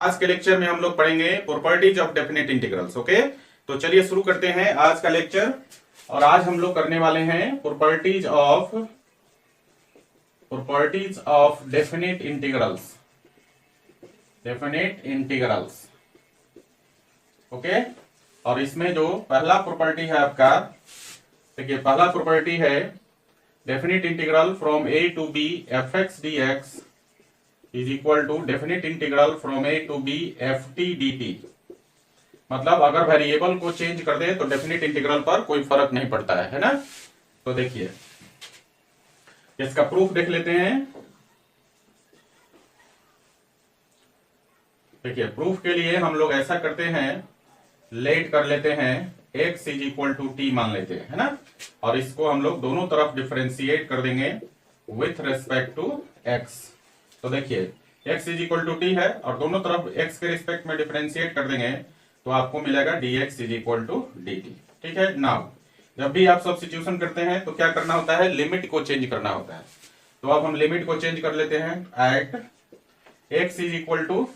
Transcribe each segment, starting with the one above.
आज के लेक्चर में हम लोग पढ़ेंगे properties of definite integrals. Okay, तो चलिए शुरू करते हैं आज का लेक्चर। और आज हम लोग करने वाले हैं properties of definite integrals. Okay, और इसमें जो पहला प्रॉपर्टी है आपका, देखिए पहला प्रॉपर्टी है definite integral from A to B F x D x is equal to definite integral from A to B F T D T. मतलब अगर वेरिएबल को चेंज कर दे तो डेफिनेट इंटीग्रल पर कोई फर्क नहीं पड़ता है ना। तो देखिए इसका प्रूफ देख लेते हैं। देखिए प्रूफ के लिए हम लोग ऐसा करते हैं, लेट कर लेते हैं x is equal to T मान लेते हैं, है ना। और इसको हम लोग दोनों तरफ डिफरेंशिएट कर देंगे विथ रेस्पेक्ट टू x। तो देखिए x is equal to T है और दोनों तरफ x के रिस्पेक्ट में डिफरेंशिएट कर देंगे तो आपको मिलेगा dx is equal to dt। ठीक है। नाउ जब भी आप सब्स्टिट्यूशन करते हैं तो क्या करना होता है, लिमिट को चेंज करना होता है। तो अब हम लिमिट को चेंज कर लेते हैं at x is equal to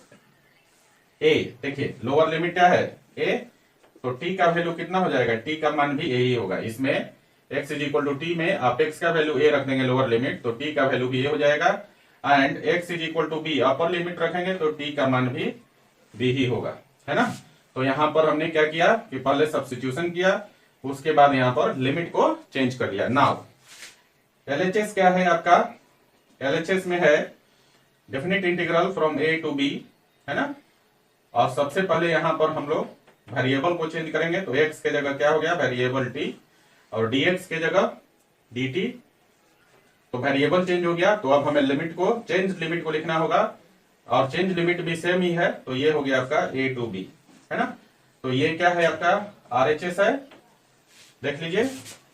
a। देखिए लोअर लिमिट क्या है a, तो t का वैल्यू कितना हो जाएगा, t का मान भी a ही होगा। इसमें x is equal to T में आप x का वैल्यू a रख देंगे लोअर लिमिट, तो t का वैल्यू भी a हो जाएगा। And x is equal to B upper limit रखेंगे तो t का मान भी b ही होगा, है ना। तो यहां पर हमने क्या किया कि पहले सब्स्टिट्यूशन किया, उसके बाद यहां पर लिमिट को चेंज कर लिया। नाउ LHS क्या है आपका, LHS में है definite integral from A to B, है ना। और सबसे पहले यहां पर हम लोग वेरिएबल को चेंज करेंगे, तो x के जगह क्या हो गया वेरिएबल t और dx के जगह dt। तो वेरिएबल चेंज हो गया, तो अब हमें चेंज लिमिट को लिखना होगा और चेंज लिमिट भी सेम ही है, तो ये हो गया आपका a टू b, है ना। तो ये क्या है आपका RHS है, देख लीजिए।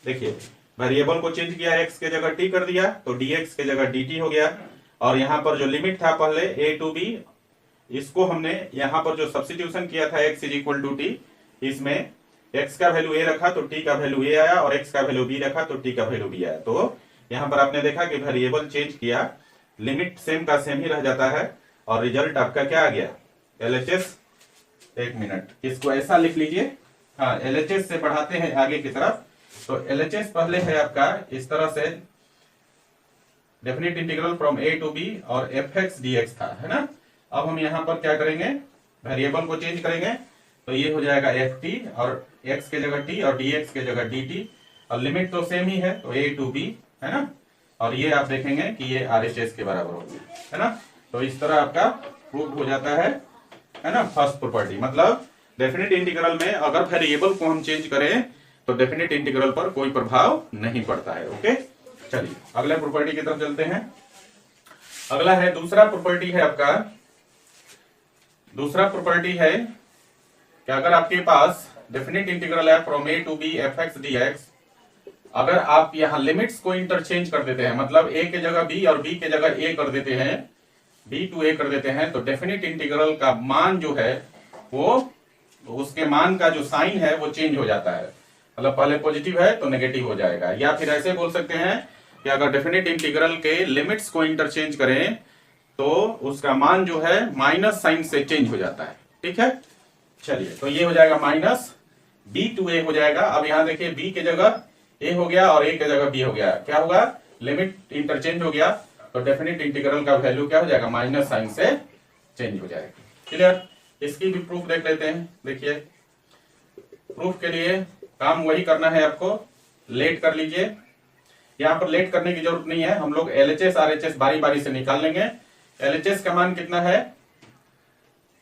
देखिए वेरिएबल को चेंज किया, x के जगह t कर दिया तो dx के जगह dt हो गया। और यहाँ पर जो लिमिट था पहले a टू b, इसको हमने यहाँ पर जो सब्स्टिट्यूशन किया था x is equal to T, इसमें x का वैल्यू a रखा तो t का वैल्यू a आया और x का वैल्यू b रखा तो t का वैल्यू b आया। तो यहाँ पर आपने देखा कि वेरिएबल चेंज किया, लिमिट सेम का सेम ही रह जाता है और रिजल्ट आपका क्या आ गया LHS। एक मिनट, इसको ऐसा लिख लीजिए। हाँ, LHS से बढ़ाते हैं आगे की तरफ। तो LHS पहले है आपका इस तरह से definite integral from A to B और एफ एक्स डी एक्स था, है ना। अब हम यहाँ पर क्या करेंगे, वेरिएबल को चेंज करेंगे, तो ये हो जाएगा एफ टी और x के जगह t और dx के जगह dt। और लिमिट तो सेम ही है तो a टू b, है ना। और ये आप देखेंगे कि ये RHS के बराबर होगी, है ना। तो इस तरह आपका प्रूफ हो जाता है ना फर्स्ट प्रॉपर्टी। मतलब डेफिनेट इंटीग्रल में अगर वेरिएबल को हम चेंज करें तो डेफिनेट इंटीग्रल पर कोई प्रभाव नहीं पड़ता है। ओके, चलिए अगले प्रॉपर्टी की तरफ चलते हैं। अगला है दूसरा प्रॉपर्टी है आपका, दूसरा प्रॉपर्टी है कि अगर आपके पास डेफिनेट इंटीग्रल है from A to B F x D X, अगर आप यहाँ लिमिट्स को इंटरचेंज कर देते हैं, मतलब a के जगह b और b के जगह a कर देते हैं, b टू a कर देते हैं, तो डेफिनेट इंटीग्रल का मान जो है वो उसके मान का जो साइन है वो चेंज हो जाता है। मतलब पहले पॉजिटिव है तो नेगेटिव हो जाएगा। या फिर ऐसे बोल सकते हैं कि अगर डेफिनेट इंटीग्रल के लिमिट्स को इंटरचेंज करें तो उसका मान जो है माइनस साइन से चेंज हो जाता है। ठीक है, चलिए तो ये हो जाएगा माइनस b टू a हो जाएगा। अब यहाँ देखिए b के जगह a हो गया और a के जगह b हो गया, क्या होगा लिमिट इंटरचेंज हो गया तो डेफिनेट इंटीग्रल का वैल्यू क्या हो जाएगा माइनस साइन से चेंज हो जाएगा। क्लियर, इसकी भी प्रूफ देख लेते हैं। देखिए प्रूफ के लिए काम वही करना है आपको, लेट कर लीजिए। यहाँ पर लेट करने की जरूरत नहीं है, हम लोग LHS RHS बारी बारी से निकाल लेंगे। LHS का मान कितना है,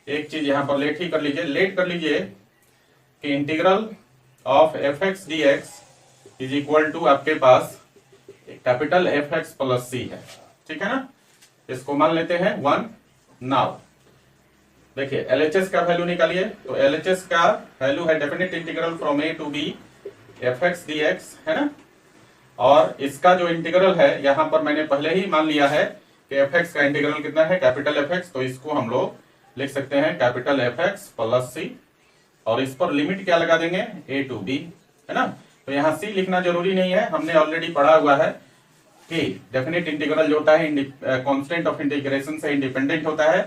एक चीज यहाँ पर लेट ही कर लीजिए, लेट कर लीजिए कि integral of F x D x is equal to आपके पास capital F X plus C है। ठीक है ना, इसको मान लेते हैं 1। नाउ देखिए LHS का वैल्यू निकालिए, तो LHS का वैल्यू है definite integral from A to B F x D x, है ना। और इसका जो इंटीग्रल है यहाँ पर मैंने पहले ही मान लिया है कि एफ एक्स का इंटीग्रल कितना है कैपिटल एफ एक्स, तो इसको हम लोग लिख सकते हैं कैपिटल एफ एक्स प्लस सी और इस पर लिमिट क्या लगा देंगे ए टू बी, है ना। तो यहाँ सी लिखना जरूरी नहीं है, हमने ऑलरेडी पढ़ा हुआ है कि डेफिनेट इंटीग्रल जो होता है कांस्टेंट ऑफ इंटीग्रेशन से इंडिपेंडेंट होता है।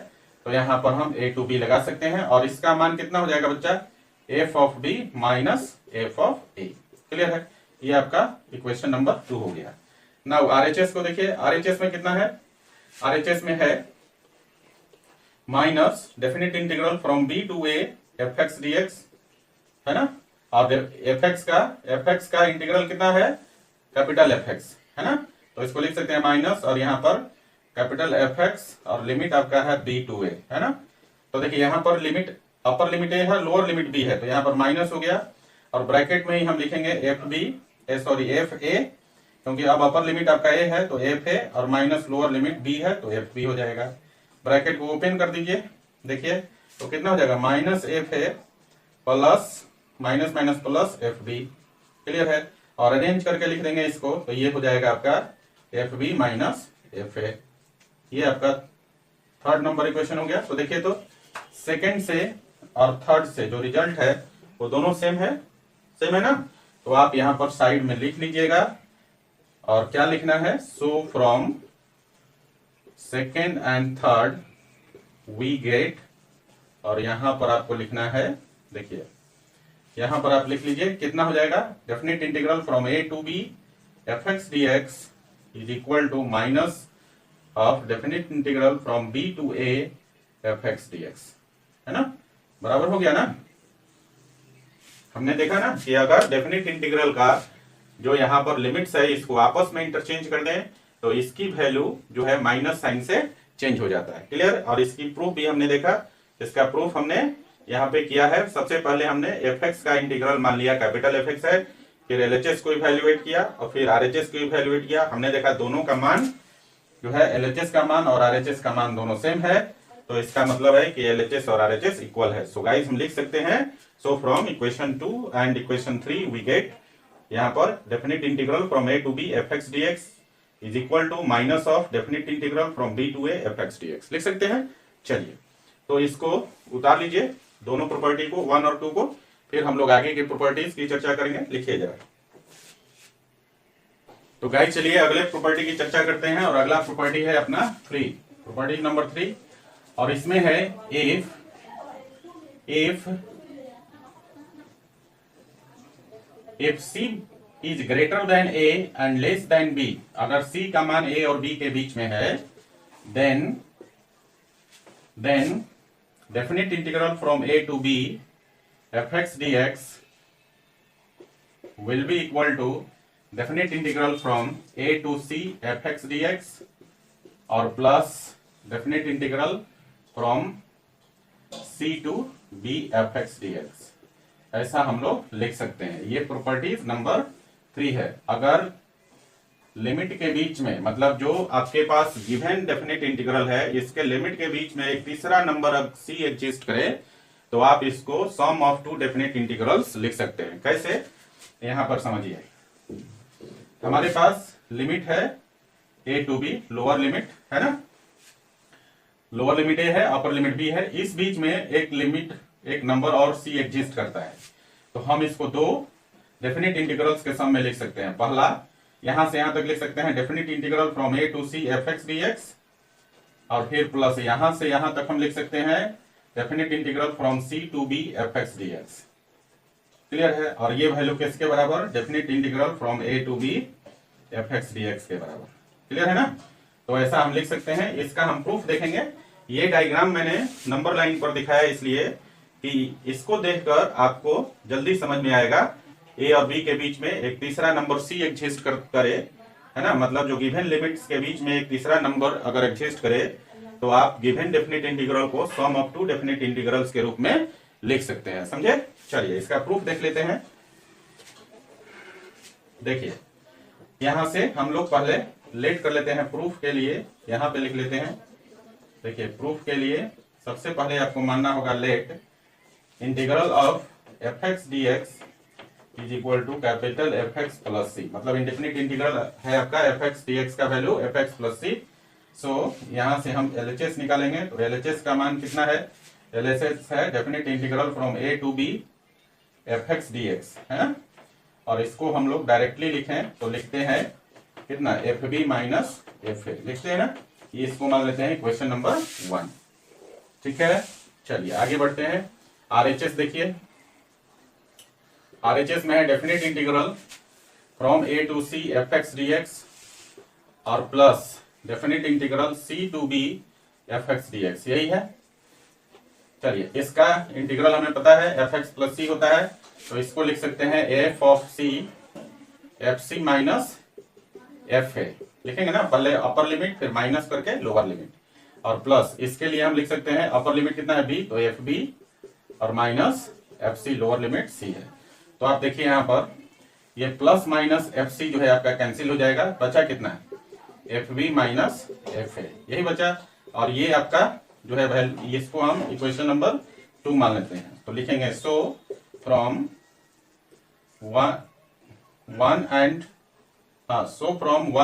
तो यहाँ पर हम a टू b लगा सकते हैं और इसका मान कितना हो जाएगा बच्चा, f of b minus f of a। Clear है, ये आपका इक्वेशन नंबर 2 हो गया। नाउ RHS को देखिए, RHS में कितना है, RHS में है minus definite integral from b to a fx dx, है ना। और fx का इंटीग्रल कितना है, कैपिटल fx, है ना। तो इसको लिख सकते हैं माइनस और यहाँ पर कैपिटल fx और लिमिट आपका है b टू a, है ना। तो देखिए यहाँ पर लिमिट, अपर लिमिट a है, लोअर लिमिट b है, तो यहाँ पर माइनस हो गया और ब्रैकेट में ही हम लिखेंगे fa, क्योंकि अब अपर लिमिट आपका a है तो fa और माइनस लोअर लिमिट b है तो fb हो जाएगा। ब्रैकेट को ओपन कर दीजिए, देखिए तो कितना हो जाएगा, minus fa plus minus minus plus fb। Clear है, और अरेंज करके लिख देंगे इसको, तो ये हो जाएगा आपका fb माइनस fa। ये आपका थर्ड नंबर इक्वेशन हो गया। तो देखिए तो सेकंड से और थर्ड से जो रिजल्ट है वो दोनों सेम है ना। तो आप यहां पर साइड में लिख लीजिएगा और क्या लिखना है, so from second and third we get, और यहां पर आपको लिखना है, देखिए यहां पर आप लिख लीजिए कितना हो जाएगा, definite integral from a to b fx dx is equal to minus of definite integral from b to a fx dx, है ना। बराबर हो गया ना। हमने देखा ना कि अगर डेफिनेट इंटीग्रल का जो यहाँ पर लिमिट्स है इसको आपस में इंटरचेंज कर दें तो इसकी वैल्यू जो है माइनस साइन से चेंज हो जाता है। क्लियर, और इसकी प्रूफ भी हमने देखा, इसका प्रूफ हमने यहाँ पे किया है। सबसे पहले हमने fx का इंटीग्रल मान लिया कैपिटल fx है, फिर LHS को इवैल्यूएट किया और फिर RHS को इवैल्यूएट किया। हमने देखा दोनों का मान जो है LHS का मान और RHS का मान दोनों सेम है, तो इसका मतलब है कि LHS और RHS इक्वल है। सो गाइस हम लिख सकते हैं, so from equation 2 and equation 3 we get यहाँ पर definite integral from a to b fx dx is equal to minus of definite integral from b to a fx dx लिख सकते हैं। चलिए तो इसको उतार लीजिए दोनों प्रॉपर्टी को, 1 और 2 को, फिर हम लोग आगे की प्रॉपर्टीज की चर्चा करेंगे। लिखिए जरा। तो गाइस चलिए अगले प्रॉपर्टी की चर्चा करते हैं और अगला प्रॉपर्टी है अपना 3, प्रॉपर्टी नंबर 3, और इसमें है if c is greater than a and less than b, अगर c का मान a और b के बीच में है, then definite integral from a to b fx dx will be equal to definite integral from a to c fx dx और plus definite integral from c to b fx dx। ऐसा हम लोग लिख सकते हैं। ये प्रॉपर्टीज नंबर 3 है। अगर लिमिट के बीच में, मतलब जो आपके पास गिवन डेफिनेट इंटीग्रल है इसके लिमिट के बीच में एक तीसरा नंबर c एग्जिस्ट करे तो आप इसको सम ऑफ 2 डेफिनेट इंटीग्रल्स लिख सकते हैं। कैसे, यहां पर समझिए, हमारे पास लिमिट है a to b, lower limit है ना, लोअर लिमिट a है, अपर लिमिट b है, इस बीच में एक लिमिट, एक नंबर और c एग्जिस्ट करता है, तो हम इसको 2 डेफिनेट इंटीग्रल्स के सम में लिख सकते हैं। पहला यहां से यहां तक लिख सकते हैं definite integral from a to c fx dx, और फिर प्लस यहां से यहां तक हम लिख सकते हैं definite integral from c to b fx dx। Clear है, और ये वैल्यू किसके बराबर, definite integral from a to b fx dx के बराबर। क्लियर है ना। तो ऐसा हम लिख सकते हैं। इसका हम प्रूफ देखेंगे। ये डायग्राम मैंने नंबर लाइन पर दिखाया इसलिए कि इसको देखकर आपको जल्दी समझ में आएगा a और b के बीच में एक तीसरा नंबर c एग्जिस्ट करे, है ना, मतलब जो गिवन लिमिट्स के बीच में एक तीसरा नंबर अगर एग्जिस्ट करे तो आप गिवन डेफिनेट इंटीग्रल को सम ऑफ 2 डेफिनेट इंटीग्रल्स के रूप में लिख सकते हैं। समझे। चलिए इसका प्रूफ देख लेते हैं। देखिए यहां से हम लोग पहले लेट कर लेते हैं प्रूफ के लिए, यहां पे लिख लेते हैं। देखिए प्रूफ के लिए सबसे पहले आपको मानना होगा let integral of fx dx is equal to capital fx plus c, मतलब इंडेफिनिट इंटीग्रल है आपका fx dx का value fx plus c। So यहां से हम LHS निकालेंगे, तो LHS का मान कितना है, LHS है definite integral from a to b fx dx, है ना, और इसको हम लोग डायरेक्टली लिखें तो लिखते हैं कितना, fb माइनस fa लिखते हैं ना, ये इसको मान लेते हैं क्वेश्चन नंबर 1। ठीक है, चलिए आगे बढ़ते हैं। आरएचएस देखिए, आरएचएस में है definite integral from A to C F x D x और plus definite integral C to B F x D X, यही है। चलिए इसका इंटीग्रल हमें पता है एफ एक्स प्लस सी होता है, तो इसको लिख सकते हैं F of C F C minus F A, लिखेंगे ना, पहले अपर लिमिट फिर माइनस करके लोअर लिमिट, और प्लस इसके लिए हम लिख सकते हैं अपर लिमिट कितना है बी, तो एफ बी और minus F C lower limit C है। तो आप देखिए यहाँ पर ये प्लस माइनस एफ सी जो है आपका कैंसिल हो जाएगा, बचा कितना है F B minus F A, यही बचा। और ये आपका जो है इसको हम इक्वेशन नंबर 2 मान लेते हैं, तो लिखेंगे so from one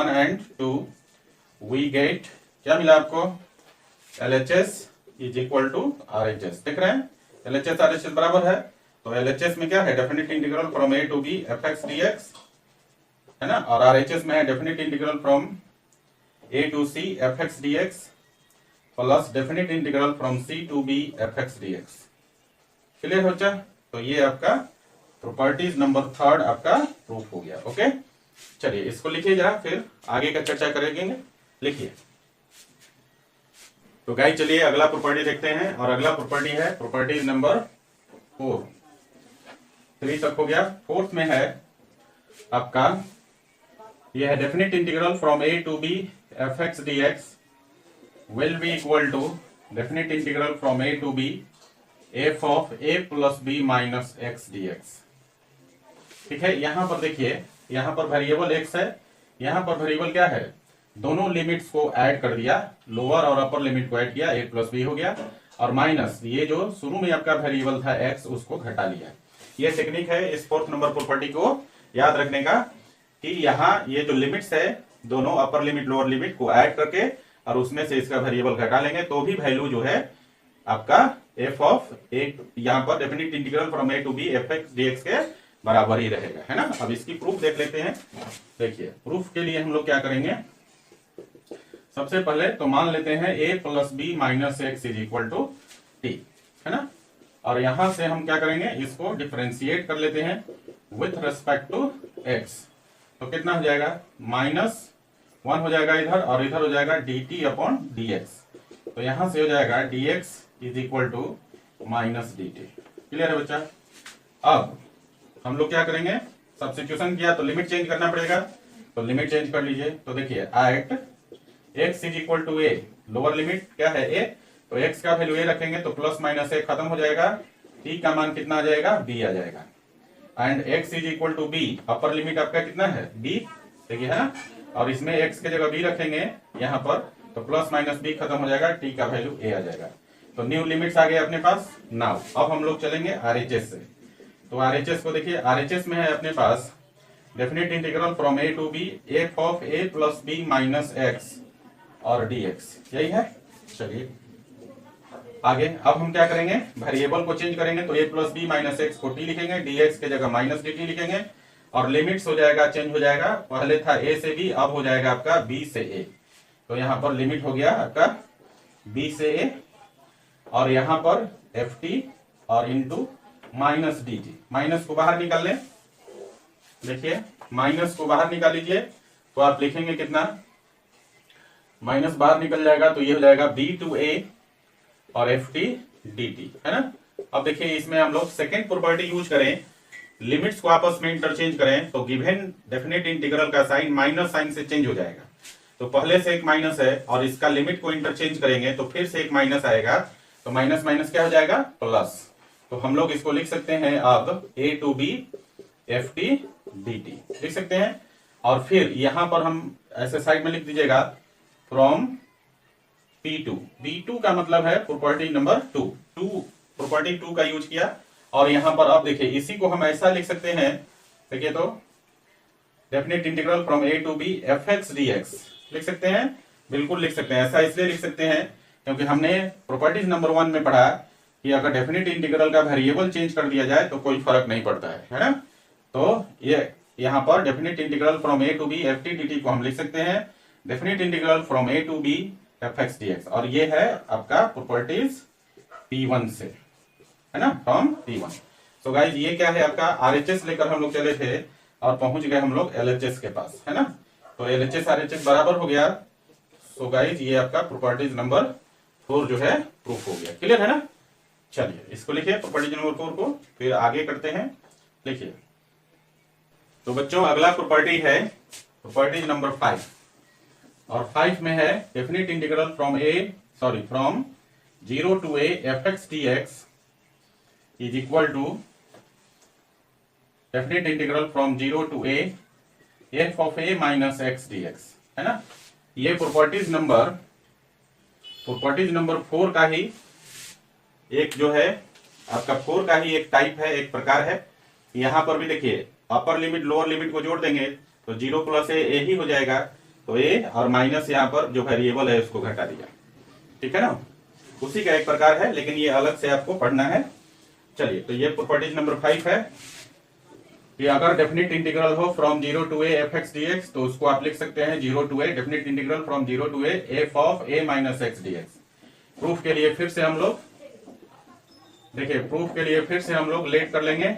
and two we get, क्या मिला आपको, LHS is equal to RHS, देख रहे हैं LHS RHS बराबर है। तो LHS में क्या है definite integral from A to B F x D x है ना, और RHS में है definite integral from A to C F x D X plus definite integral from C to B F x D x. Clear हो जाए, तो ये आपका प्रॉपर्टीज नंबर 3 आपका प्रूफ हो गया। ओके, चलिए इसको लिखिए जरा, फिर आगे का चर्चा करेंगे। लिखिए, तो गाइस चलिए अगला प्रॉपर्टी देखते हैं, और अगला प्रॉपर्टी है प्रॉपर्टीज नंबर 4, 3 तक हो गया। 4th में है आपका यह है definite integral from A to B F x D X will be equal to definite integral from a to b f of a plus b minus x dx। ठीक है, यहां पर देखिए, यहां पर वेरिएबल x है, यहां पर वेरिएबल क्या है, दोनों लिमिट्स को ऐड कर दिया, लोअर और अपर लिमिट को ऐड किया, a प्लस b हो गया, और माइनस ये जो शुरू में आपका वेरिएबल था x उसको घटा लिया। ये टेक्निक है इस 4th नंबर प्रॉपर्टी को याद रखने का, कि यहाँ ये जो लिमिट्स है दोनों अपर लिमिट लोअर लिमिट को ऐड करके और उसमें से इसका वेरिएबल घटा लेंगे, तो भी वैल्यू जो है आपका एफ ऑफ ए, यहाँ पर definite integral from A to B F x D x के बराबर ही रहेगा, है ना। अब इसकी प्रूफ देख लेते हैं। देखिए प्रूफ के लिए हम लोग क्या करेंगे, सबसे पहले तो मान लेते हैं A plus B minus x is equal to T, है ना, और यहां से हम क्या करेंगे, इसको डिफरेंशिएट कर लेते हैं विथ रेस्पेक्ट टू एक्स। तो कितना हो जाएगा, -1 हो जाएगा इधर, और इधर हो जाएगा dt अपॉन dx। तो यहां से हो जाएगा dx is equal to minus dt। Clear है बच्चा। अब हम लोग क्या करेंगे, सब्स्टिट्यूशन किया तो लिमिट चेंज करना पड़ेगा, तो लिमिट चेंज कर लीजिए। तो देखिए at x is equal to a, lower limit क्या है a, तो x का वैल्यू a रखेंगे तो प्लस माइनस a खत्म हो जाएगा, t का मान कितना आ जाएगा, b आ जाएगा, and x is equal to b, upper limit आपका कितना है b, देखिए है ना, और इसमें x के जगह b रखेंगे यहाँ पर, तो प्लस माइनस b खत्म हो जाएगा, t का वैल्यू a आ जाएगा। तो न्यू लिमिट्स आ गए अपने पास। नाउ अब हम लोग चलेंगे RHS से। तो RHS को देखिए, RHS में है अपने पास definite integral from a to b F of a plus b minus x और dx, यही है। चलिए आगे, अब हम क्या करेंगे, वेरिएबल को चेंज करेंगे, तो a plus b minus x को t लिखेंगे, dx के जगह माइनस dt लिखेंगे, और लिमिट्स हो जाएगा, चेंज हो जाएगा, पहले था a से b, अब हो जाएगा आपका b से a। तो यहाँ पर लिमिट हो गया आपका b से a, और यहाँ पर ft और इंटू माइनस dt, माइनस को बाहर निकाल लें। देखिए माइनस को बाहर निकाल लीजिए, तो आप लिखेंगे कितना, माइनस बाहर निकल जाएगा तो ये हो जाएगा b टू a और ft dt, है ना। अब देखिए इसमें हम लोग सेकेंड प्रॉपर्टी यूज करें, लिमिट्स को आपस में इंटरचेंज करें, तो गिवन डेफिनेट इंटीग्रल का साइन माइनस साइन से चेंज हो जाएगा। तो पहले से एक माइनस है, और इसका लिमिट को इंटरचेंज करेंगे तो फिर से एक माइनस आएगा, तो माइनस माइनस क्या हो जाएगा, प्लस। तो हम लोग इसको लिख सकते हैं अब a to b ft dt लिख सकते हैं, और फिर यहां पर हम ऐसे साइड में लिख दीजिएगा फ्रॉम b2 का मतलब है प्रॉपर्टी नंबर 2, प्रॉपर्टी 2 का यूज किया। और यहां पर अब देखिए इसी को हम ऐसा लिख सकते हैं, देखिए तो definite integral from a to b f x D x लिख सकते हैं, बिल्कुल लिख सकते हैं। ऐसा इसलिए लिख सकते हैं क्योंकि हमने प्रॉपर्टीज नंबर 1 में पढ़ा कि अगर डेफिनेट इंटीग्रल का वेरिएबल चेंज कर दिया जाए तो कोई फर्क नहीं पड़ता है ना। तो ये यहाँ पर definite integral from a to b f T D t को हम लिख सकते हैं definite integral from a to b f x D x, और ये है आपका प्रॉपर्टीज P1 से, है ना, फ्रॉम P1। सो गाइज ये क्या है आपका RHS लेकर हम लोग चले थे और पहुंच गए हम लोग LHS के पास, है ना। तो LHS RHS बराबर हो गया। सो गाइज ये आपका प्रॉपर्टीज नंबर 4 जो है प्रूफ हो गया। क्लियर है ना। चलिए इसको लिखिए प्रॉपर्टीज नंबर 4 को, फिर आगे करते हैं। लिखिए। तो बच्चों अगला प्रॉपर्टी है प्रॉपर्टीज नंबर 5, और 5 में है definite integral from 0 to a fx dx is equal to definite integral from 0 to a f of a minus x dx, है ना। ये प्रॉपर्टीज नंबर 4 का ही एक जो है आपका 4 का ही एक टाइप है, एक प्रकार है। यहां पर भी देखिए अपर लिमिट लोअर लिमिट को जोड़ देंगे तो 0 + a ही हो जाएगा। तो a और माइनस यहाँ पर जो वेरिएबल है उसको घटा दिया, ठीक है ना। उसी का एक प्रकार है, लेकिन ये अलग से आपको पढ़ना है। चलिए तो ये प्रॉपर्टीज नंबर 5 है कि अगर डेफिनिट इंटीग्रल हो from 0 to a fx dx तो उसको आप लिख सकते हैं 0 to a definite integral from 0 to a f of a minus x dx। Proof के लिए फिर से हम लोग लेट कर लेंगे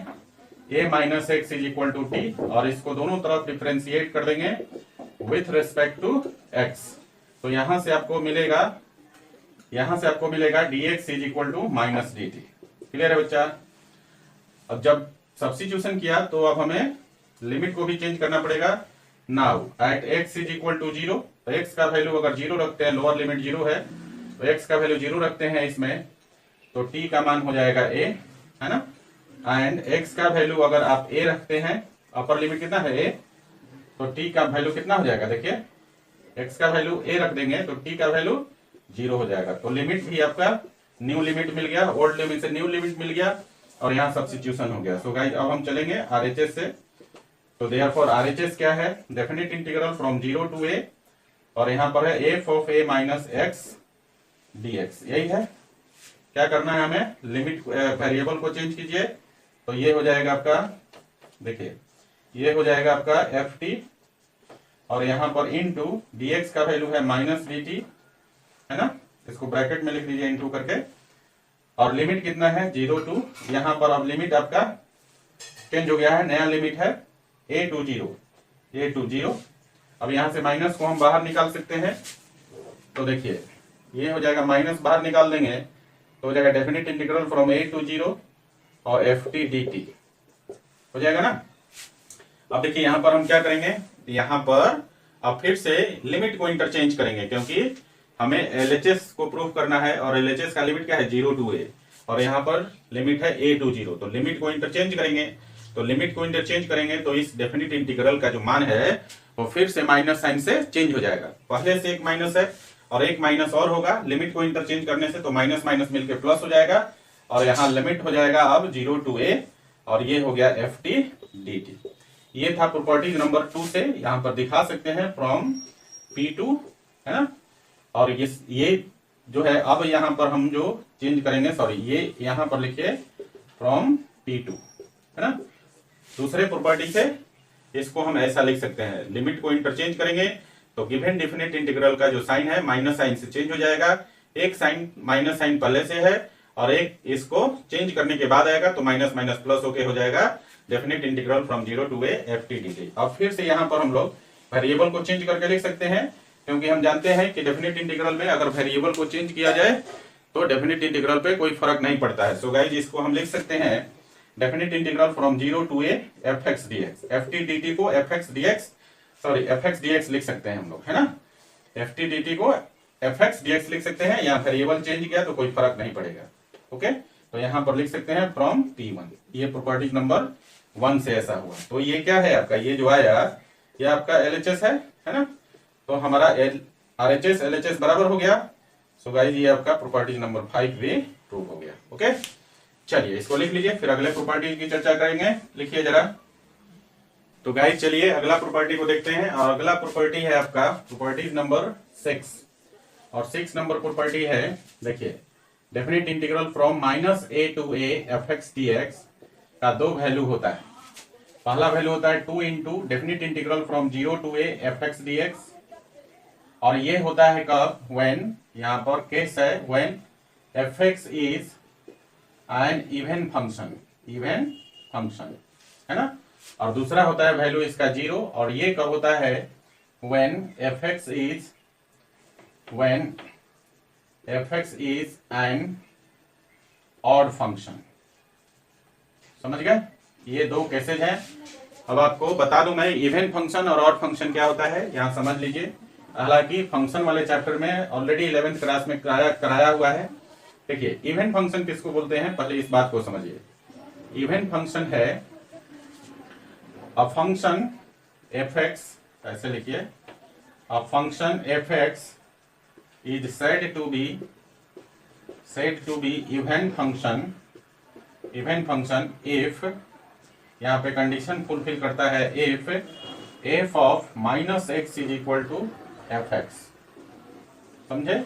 a minus x is equal to t, और इसको दोनों तरफ डिफरेंशिएट कर देंगे विथ रेस्पेक्ट टू x। तो यहां से आपको मिलेगा dx is equal to minus dt। Clear है बच्चा। अब जब सब्स्टिट्यूशन किया तो अब हमें लिमिट को भी चेंज करना पड़ेगा। Now at x is equal to 0, तो x का वैल्यू अगर 0 रखते हैं, लोअर लिमिट 0 है तो x का वैल्यू 0 रखते हैं इसमें, तो t का मान हो जाएगा a, है ना। एंड x का वैल्यू अगर आप a रखते हैं, अपर लिमिट कितना है a, तो t का वैल्यू कितना हो जाएगा, देखिए x का वैल्यू a रख देंगे तो t का वैल्यू 0 हो जाएगा। तो लिमिट भी आपका न्यू लिमिट मिल गया, ओल्ड लिमिट से न्यू लिमिट मिल गया, और यहाँ सब्स्टिट्यूशन हो गया। सो गाइस अब हम चलेंगे RHS से। तो देयरफॉर RHS क्या है, definite integral from 0 to a, और यहाँ पर है f of a minus x dx। यही है, क्या करना है हमें, लिमिट वेरिएबल को चेंज कीजिए। तो ये हो जाएगा आपका, देखिए ये हो जाएगा आपका ft, और यहाँ पर इनटू dx का वैल्यू है माइनस dt, है ना। इसको ब्रैकेट में लिख दीजिए इनटू करके, और लिमिट कितना है 0 to, यहां पर अब लिमिट आपका चेंज हो गया है, नया लिमिट है a to 0। अब यहां से माइनस को हम बाहर निकाल सकते हैं। तो देखिए ये हो जाएगा, माइनस बाहर निकाल देंगे तो हो जाएगा definite integral from a to 0 और ft dt हो जाएगा ना। अब देखिए यहां पर हम क्या करेंगे, यहां पर अब फिर से लिमिट को इंटरचेंज करेंगे, क्योंकि हमें LHS को प्रूव करना है, और LHS का लिमिट क्या है 0 to a, और यहाँ पर लिमिट है a to 0। तो लिमिट को इंटरचेंज करेंगे, तो इस डेफिनिट इंटीग्रल का जो मान है वो फिर से माइनस साइन से चेंज हो जाएगा। पहले से एक माइनस है और एक माइनस और होगा, लिमिट को इंटरचेंज करने से तो माइनस माइनस मिलकर प्लस हो जाएगा, और यहाँ लिमिट हो जाएगा अब 0 to a, और ये हो गया ft dt। ये था प्रॉपर्टीज नंबर 2 से, यहाँ पर दिखा सकते हैं फ्रॉम P2, है ना। और ये जो है अब यहाँ पर हम जो चेंज करेंगे, ये यहाँ पर लिखिए फ्रॉम P2, है ना। दूसरे प्रॉपर्टी से इसको हम ऐसा लिख सकते हैं, लिमिट को इंटरचेंज करेंगे तो गिवन डेफिनिट इंटीग्रल का जो साइन है माइनस साइन से चेंज हो जाएगा। एक साइन माइनस साइन पहले से है और एक इसको चेंज करने के बाद आएगा, तो माइनस माइनस प्लस होके हो जाएगा definite integral from 0 to a ft dt। अब फिर से यहाँ पर हम लोग वेरिएबल को चेंज करके लिख सकते हैं, क्योंकि हम जानते हैं कि डेफिनिट इंटीग्रल में अगर वेरिएबल को चेंज किया जाए तो डेफिनिट इंटीग्रल पे कोई फर्क नहीं पड़ता है। सो गाइस इसको हम लिख सकते हैं definite integral from 0 to a fx dx। ft dt को fx dx लिख सकते हैं हम लोग, है ना। ft dt को fx dx लिख सकते हैं, यहाँ वेरिएबल चेंज किया तो कोई फर्क नहीं पड़ेगा। ओके, तो यहाँ पर लिख सकते हैं फ्रॉम P1। ये प्रॉपर्टी नंबर 1 से ऐसा हुआ। तो ये क्या है आपका, ये जो आया ये आपका LHS है ना। तो हमारा RHS LHS बराबर हो गया। सो गाइस ये आपका प्रॉपर्टी नंबर 5 भी प्रूव हो गया। ओके, चलिए इसको लिख लीजिए, फिर अगले प्रॉपर्टी की चर्चा करेंगे। लिखिए जरा। तो गाइस चलिए अगला प्रॉपर्टी को देखते हैं, और अगला प्रॉपर्टी है आपका प्रॉपर्टी नंबर 6, और 6 नंबर प्रॉपर्टी है, देखिए definite integral from -a to a fx dx का दो वैल्यू होता है। पहला वैल्यू होता है 2 into definite integral from 0 to a fx dx, और ये होता है कब, व्हेन, यहाँ पर केस है when fx is an even function है ना। और दूसरा होता है वैल्यू इसका 0, और ये कब होता है when fx is an odd function. समझ गए, ये दो केसेज हैं। अब आपको बता दूं मैं इवन फंक्शन और ऑड फंक्शन क्या होता है, यहां समझ लीजिए। हालांकि फंक्शन वाले चैप्टर में ऑलरेडी 11th क्लास में कराया हुआ है। देखिए इवन फंक्शन किसको बोलते हैं, पहले इस बात को समझिए। इवन फंक्शन है अ फंक्शन fx, ऐसे लिखिए, a function fx is said to be even function if, यहाँ पे कंडीशन फुलफिल करता है if f of minus x is equal to f x. समझे,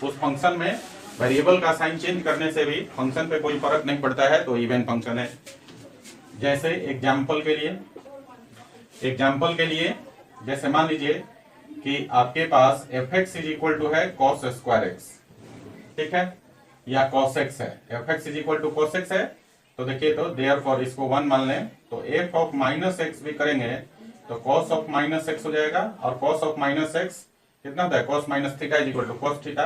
उस फंक्शन में वेरिएबल का साइन चेंज करने से भी फंक्शन पे कोई फर्क नहीं पड़ता है, तो इवन फंक्शन है। जैसे एग्जाम्पल के लिए जैसे मान लीजिए कि आपके पास f x is equal to है कॉस स्क्वायर एक्स, ठीक है, या कॉस एक्स है, f x is equal to cos x है, तो देखिए तो देयरफॉर इसको 1 मान लें, तो एफ ऑफ माइनस एक्स भी करेंगे तो कॉस ऑफ माइनस एक्स हो जाएगा, और कॉस ऑफ माइनस एक्स कितना होता है, cos minus theta is equal to cos theta,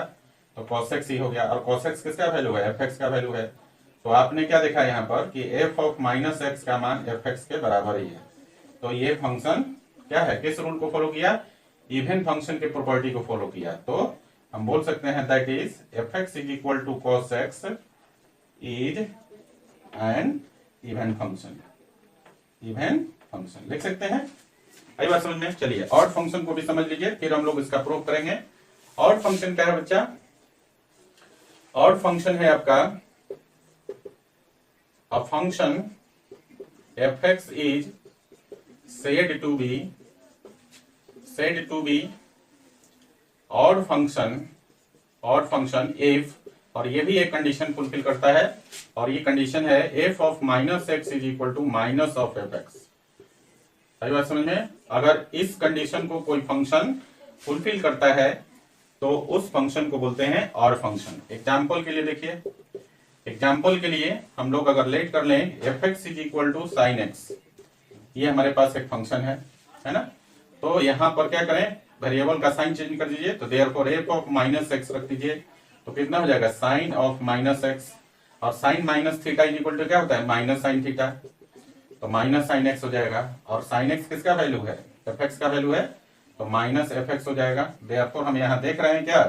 तो कॉस एक्स ही हो गया। और कॉस एक्स किसका वैल्यू है, एफ एक्स का वैल्यू है। तो आपने क्या देखा यहाँ पर कि एफ ऑफ माइनस एक्स का मान एफ एक्स के बराबर ही है। तो ये फंक्शन क्या है, किस रूल को फॉलो किया, इवन फंक्शन के प्रॉपर्टी को फॉलो किया। तो हम बोल सकते हैं that is f x is equal to cos x is an even function लिख सकते हैं। आई बात समझ में। चलिए ऑड फंक्शन को भी समझ लीजिए, फिर हम लोग इसका प्रूव करेंगे। ऑड फंक्शन क्या है बच्चा, ऑड फंक्शन है आपका a function F x is said to be odd function if, और ये भी एक कंडीशन फुलफिल करता है, और ये कंडीशन है f of minus x is equal to minus of F x. सही बात समझ में। अगर इस कंडीशन को कोई फंक्शन फुलफिल करता है तो उस फंक्शन को बोलते हैं ऑड फंक्शन। एग्जाम्पल के लिए देखिए, एग्जाम्पल के लिए हम लोग अगर लेट कर लें f x is equal to sine x, ये हमारे पास एक फंक्शन है ना। तो यहाँ पर क्या करें, वेरिएबल का साइन चेंज कर दीजिए, तो therefore f of minus x रख दीजिए, तो कितना हो जाएगा साइन ऑफ माइनस एक्स, और sine minus theta is equal to क्या होता है माइनस साइन थीटा, तो माइनस साइन एक्स हो जाएगा। और साइन एक्स किसका वैल्यू है, एफ एक्स का वैल्यू है, तो माइनस एफ एक्स हो जाएगा। देयरफॉर हम यहाँ देख रहे हैं क्या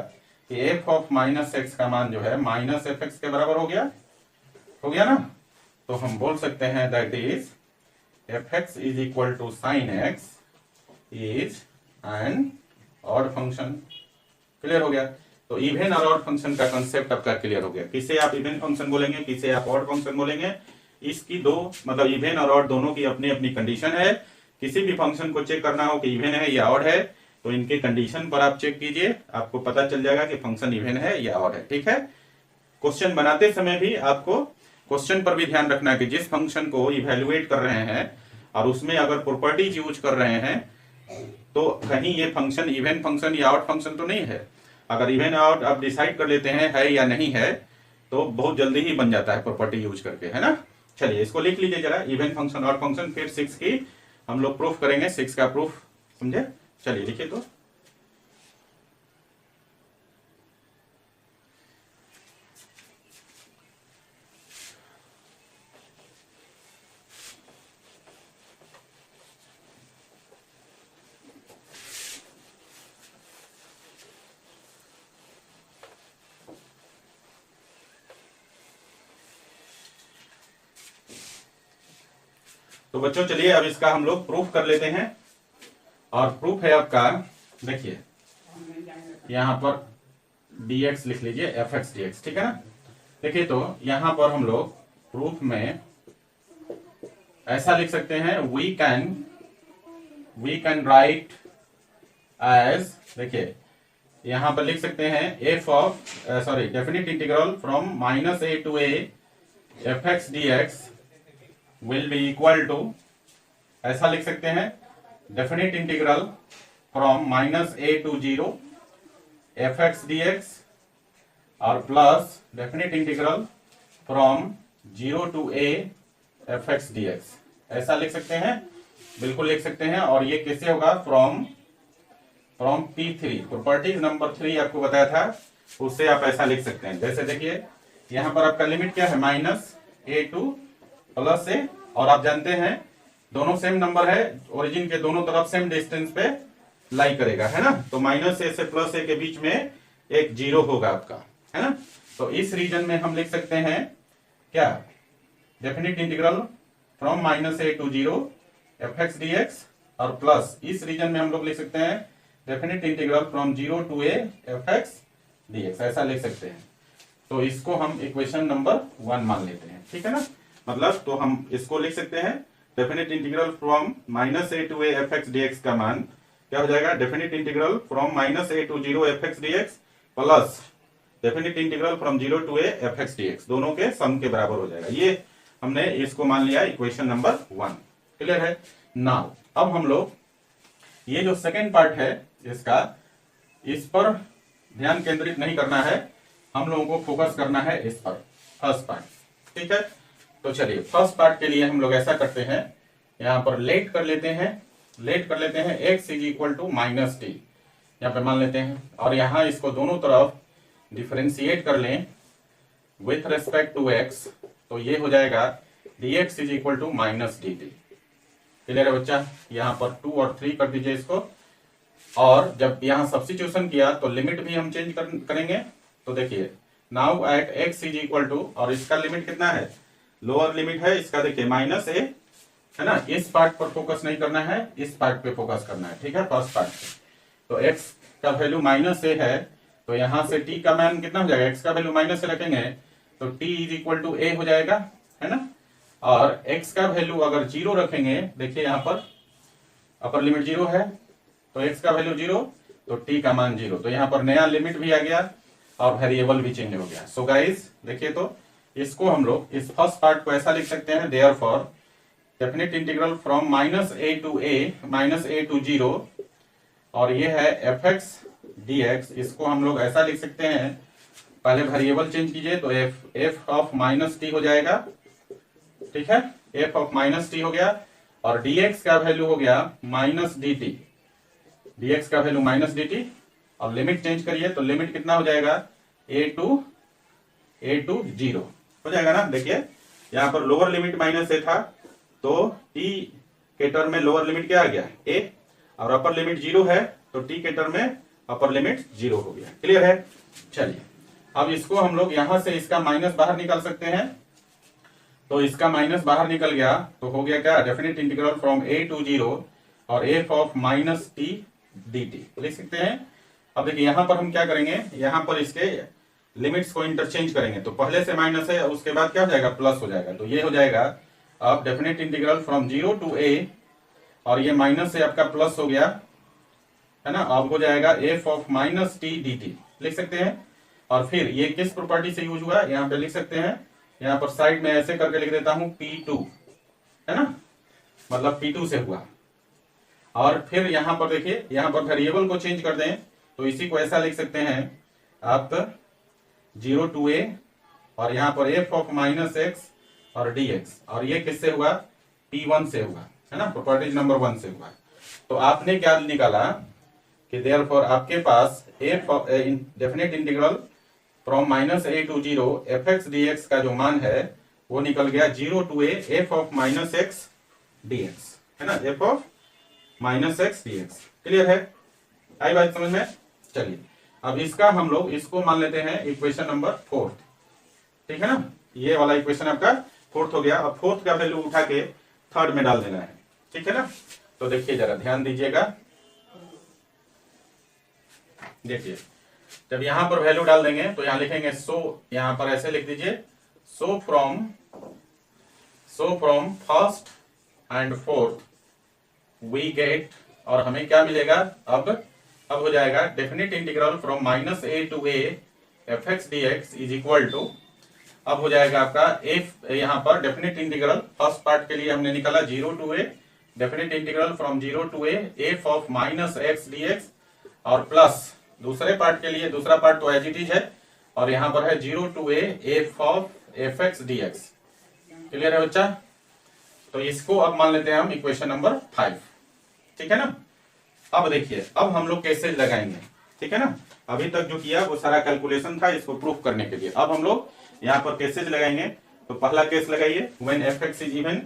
कि एफ ऑफ माइनस एक्स का मान जो है माइनस एफ एक्स के बराबर हो गया ना। तो हम बोल सकते हैं that is fx is equal to sin x is an odd function। Clear हो गया। तो इवन और ऑड फंक्शन का कंसेप्ट आपका क्लियर हो गया। किसे आप इवन फंक्शन बोलेंगे, किसे आप ऑड फंक्शन बोलेंगे, इसकी दो मतलब इवन और ऑड दोनों की अपनी अपनी कंडीशन है। किसी भी फंक्शन को चेक करना हो कि इवन है या ऑड है, तो इनके कंडीशन पर आप चेक कीजिए, आपको पता चल जाएगा कि फंक्शन इवन है या ऑड है। ठीक है, क्वेश्चन बनाते समय भी आपको क्वेश्चन पर भी ध्यान रखना है कि जिस फंक्शन को इवेल्युएट कर रहे हैं और उसमें अगर प्रॉपर्टीज यूज कर रहे हैं तो कहीं ये फंक्शन इवन फंक्शन या ऑड फंक्शन तो नहीं है। अगर इवन ऑड आप डिसाइड कर लेते हैं है या नहीं है तो बहुत जल्दी ही बन जाता है प्रॉपर्टी यूज करके, है ना। चलिए इसको लिख लीजिए जरा, इवन फंक्शन ऑड फंक्शन, फिर 6 की हम लोग प्रूफ करेंगे, 6 का प्रूफ, समझे। चलिए लिखिए तो बच्चों चलिए अब इसका हम लोग प्रूफ कर लेते हैं। और प्रूफ है आपका, देखिए यहां पर dx लिख लीजिए, fx dx, ठीक है ना। देखिए तो यहां पर हम लोग प्रूफ में ऐसा लिख सकते हैं, वी कैन राइट एज, देखिए यहां पर लिख सकते हैं definite integral from minus a to a fx dx will be equal to, ऐसा लिख सकते हैं, definite integral from minus a to 0 fx dx और plus definite integral from 0 to a fx dx, ऐसा लिख सकते हैं, बिल्कुल लिख सकते हैं। और ये कैसे होगा, फ्रॉम P3, प्रॉपर्टीज नंबर 3 आपको बताया था, उससे आप ऐसा लिख सकते हैं। जैसे देखिए यहाँ पर आपका लिमिट क्या है, -a to +a, और आप जानते हैं दोनों सेम नंबर है, ओरिजिन के दोनों तरफ सेम डिस्टेंस पे लाई करेगा, है ना। तो -a से +a के बीच में एक 0 होगा आपका, है ना। तो इस रीजन में हम लिख सकते हैं क्या, definite integral from -a to 0 fx dx, और प्लस इस रीजन में हम लोग लिख सकते हैं definite integral from 0 to a fx dx, ऐसा लिख सकते हैं। तो इसको हम इक्वेशन नंबर 1 मान लेते हैं, ठीक है ना। मतलब तो हम इसको लिख सकते हैं definite integral from -a to a fx dx का मान क्या हो जाएगा, definite integral from -a to 0 fx dx plus definite integral from 0 to a fx dx, दोनों के सम के बराबर हो जाएगा। ये हमने इसको मान लिया इक्वेशन नंबर 1, क्लियर है। नाउ अब हम लोग ये जो सेकेंड पार्ट है इसका, इस पर ध्यान केंद्रित नहीं करना है, हम लोगों को फोकस करना है इस पर, फर्स्ट पार्ट, ठीक है। तो चलिए फर्स्ट पार्ट के लिए हम लोग ऐसा करते हैं, यहाँ पर लेट कर लेते हैं x is equal to -t, यहाँ पे मान लेते हैं, और यहाँ इसको दोनों तरफ डिफरेंशिएट कर लें विथ रेस्पेक्ट टू x, तो ये हो जाएगा dx is equal to -dt, clear है बच्चा। यहाँ पर 2 और 3 कर दीजिए इसको, और जब यहाँ सब्स्टिट्यूशन किया तो लिमिट भी हम चेंज करेंगे। तो देखिए now at x is equal to, और इसका लिमिट कितना है, लोअर लिमिट है इसका, देखिए -a, है ना। इस पार्ट पर फोकस नहीं करना है, इस पार्ट पे फोकस करना है, ठीक है, फर्स्ट पार्ट पे। तो x का वैल्यू -a है, तो यहाँ से t का मान कितना हो जाएगा, x का वैल्यू -a रखेंगे तो t is equal to a हो जाएगा, है ना। और x का वैल्यू अगर 0 रखेंगे, देखिए यहाँ पर अपर लिमिट 0 है, तो x का वैल्यू 0, तो t का मान 0, तो यहाँ पर नया लिमिट भी आ गया और वेरिएबल भी चेंज हो गया। सो गाइस देखिए, तो इसको हम लोग इस फर्स्ट पार्ट को ऐसा लिख सकते हैं, therefore definite integral from -a to 0, और ये है fx dx, इसको हम लोग ऐसा लिख सकते हैं, पहले वेरिएबल चेंज कीजिए तो f ऑफ -t हो जाएगा, ठीक है, f ऑफ -t हो गया, और dx का वैल्यू हो गया -dt, dx का वैल्यू -dt, और लिमिट चेंज करिए तो लिमिट कितना हो जाएगा, a to 0 हो जाएगा ना। देखिए यहाँ पर लोअर लिमिट -a था, तो t के टर्म में लोअर लिमिट क्या आ गया, a, और अपर लिमिट 0 है, तो t के टर्म में अपर लिमिट 0 हो गया, क्लियर है। चलिए अब इसको हम लोग यहां से इसका माइनस बाहर निकाल सकते हैं, तो इसका माइनस बाहर निकल गया तो हो गया क्या, definite integral from a to 0 और f ऑफ -t dt लिख सकते हैं। अब देखिए यहाँ पर हम क्या करेंगे, यहाँ पर इसके लिमिट्स को इंटरचेंज करेंगे, तो पहले से माइनस है, उसके बाद क्या हो जाएगा, प्लस हो जाएगा, तो ये हो जाएगा अब definite integral from 0 to a, और ये माइनस से आपका प्लस हो गया, है ना। अब हो जाएगा f ऑफ -t dt लिख सकते हैं। और फिर ये किस प्रॉपर्टी से यूज हुआ, यहाँ पे लिख सकते हैं, यहाँ पर साइड में ऐसे करके लिख देता हूं P2, है ना, मतलब P2 से हुआ। और फिर यहाँ पर देखिए, यहाँ पर वेरिएबल को चेंज कर दें तो इसी को ऐसा लिख सकते हैं आप 0 to a, और यहाँ पर f ऑफ -x और dx, और ये किससे हुआ, P1 से हुआ, है ना, प्रॉपर्टीज नंबर 1 से हुआ। तो आपने क्या निकाला कि देयरफॉर आपके पास f definite integral from -a to 0 fx dx का जो मान है वो निकल गया 0 to a f of -x dx, है ना, f of -x dx, clear है, आई बात समझ में। चलिए अब इसका हम लोग इसको मान लेते हैं इक्वेशन नंबर 4, ठीक है ना, ये वाला इक्वेशन आपका 4th हो गया। अब 4th का वैल्यू उठा के 3rd में डाल देना है, ठीक है ना। तो देखिए जरा ध्यान दीजिएगा, देखिए जब यहां पर वैल्यू डाल देंगे तो यहां लिखेंगे सो, यहां पर ऐसे लिख दीजिए, so from first and 4th we get, और हमें क्या मिलेगा, अब हो जाएगा definite integral from -a to a fx dx is equal to, अब हो जाएगा आपका f, यहां पर डेफिनेट इंटीग्रल फर्स्ट पार्ट के लिए हमने निकाला 0 to a definite integral from 0 to a f of -x dx, और प्लस दूसरे पार्ट के लिए, दूसरा पार्ट तो एज इट इज है, और यहाँ पर है 0 to a f of F x D x. Clear है बच्चा? तो इसको अब मान लेते हैं हम इक्वेशन नंबर 5। ठीक है ना? अब देखिए, अब हम लोग कैसे लगाएंगे। ठीक है ना? अभी तक जो किया वो सारा कैलकुलेशन था इसको प्रूफ करने के लिए। अब हम लोग यहाँ पर केसेज लगाएंगे। तो पहला केस लगाइए, when f x is even.